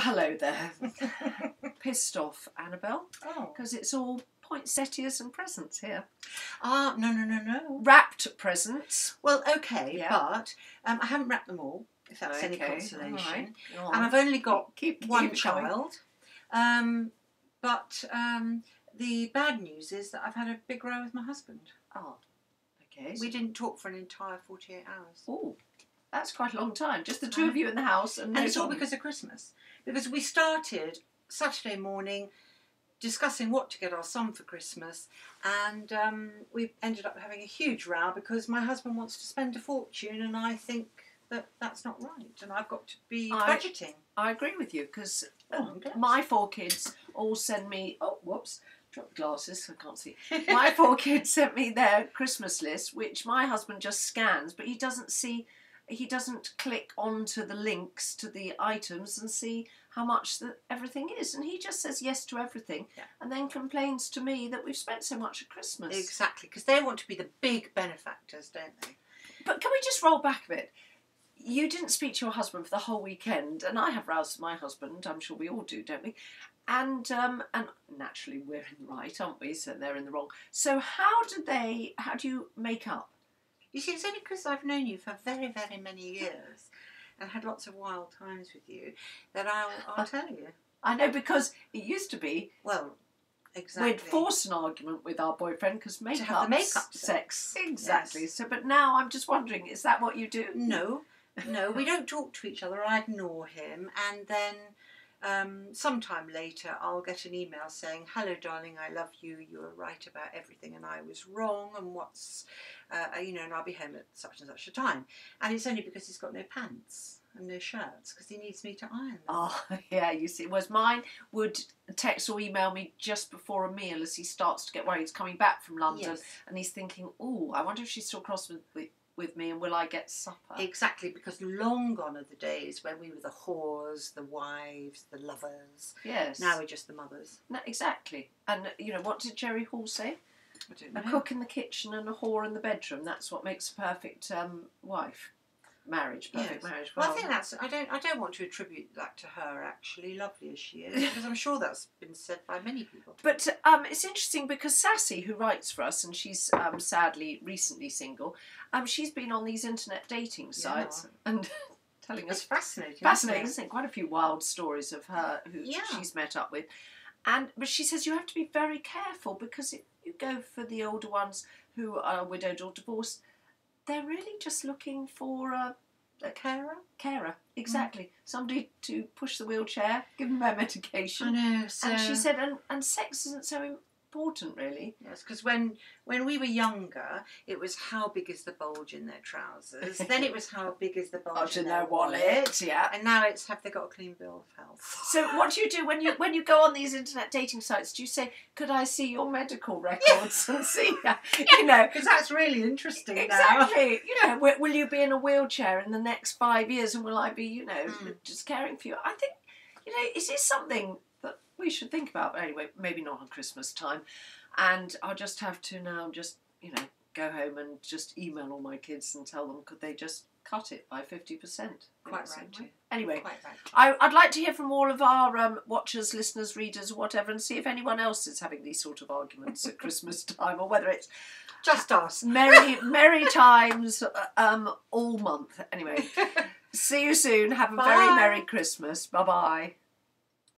hello there. Pissed off, Annabelle, Oh. because it's all poinsettias and presents here. Ah, no. Wrapped presents. Well, okay, Yeah. but I haven't wrapped them all, if that's any Okay, consolation. all right. Go on. And I've only got Keep one going. child. But the bad news is that I've had a big row with my husband. Oh, okay. We didn't talk for an entire 48 hours. Oh, that's quite a long time. Just the two of you in the house. And it's all because of Christmas. Because we started Saturday morning discussing what to get our son for Christmas, and we ended up having a huge row because my husband wants to spend a fortune and I think that that's not right and I've got to be budgeting. I agree with you because Oh, my 4 kids all send me... Oh, whoops. Dropped glasses, I can't see. My 4 kids sent me their Christmas list, which my husband just scans, but he doesn't click onto the links to the items and see how much everything is. And he just says yes to everything and then complains to me that we've spent so much at Christmas. Exactly, because they want to be the big benefactors, don't they? But can we just roll back a bit? You didn't speak to your husband for the whole weekend, and I have roused my husband. I'm sure we all do, don't we? And naturally we're in the right, aren't we? So they're in the wrong. So how do you make up? You see, it's only because I've known you for very, very many years and had lots of wild times with you that I'll tell you. I know, because it used to be... Well, exactly. We'd force an argument with our boyfriend because makeup, to have the makeup sex. Exactly. Yes. So, but now I'm just wondering, is that what you do? No, we don't talk to each other. I ignore him, and then sometime later I'll get an email saying, "Hello, darling, I love you. You were right about everything, and I was wrong. And and I'll be home at such and such a time." And it's only because he's got no pants and no shirts because he needs me to iron them. Oh, yeah, you see. Whereas mine would text or email me just before a meal as he starts to get worried. He's coming back from London and he's thinking, "Oh, I wonder if she's still cross with me and will I get supper?" Exactly, because long gone are the days when we were the whores, the wives, the lovers. Yes. Now we're just the mothers. No, exactly. And, what did Jerry Hall say? I don't know. A cook in the kitchen and a whore in the bedroom. That's what makes a perfect wife. Marriage, perfect marriage. Well, I think that's... I don't want to attribute that to her, actually, lovely as she is, because I'm sure that's been said by many people. But it's interesting because Sassy, who writes for us, and she's sadly recently single, she's been on these internet dating sites and telling us... It's fascinating. Fascinating, isn't it? Quite a few wild stories of her who she's met up with. But she says you have to be very careful because if you go for the older ones who are widowed or divorced, they're really just looking for a carer. Carer, exactly. Somebody to push the wheelchair, give them their medication. I know. So... And she said, and sex isn't so important, really. Yes, because when we were younger, it was how big is the bulge in their trousers. Then it was how big is the bulge in their wallet. Yeah. And now it's have they got a clean bill of health. So what do you do when you go on these internet dating sites? Do you say, "Could I see your medical records and see?" Because that's really interesting. Exactly. Now. Will you be in a wheelchair in the next 5 years, and will I be, just caring for you? I think, is this something that we should think about? But anyway, maybe not on Christmas time. And I'll just have to now go home and just email all my kids and tell them could they just cut it by 50%. Quite right. Anyway, Quite right. I'd like to hear from all of our watchers, listeners, readers, whatever, and see if anyone else is having these sort of arguments at Christmas time, or whether it's just us. Merry times all month. Anyway, see you soon. Have a very Merry Christmas. Bye-bye.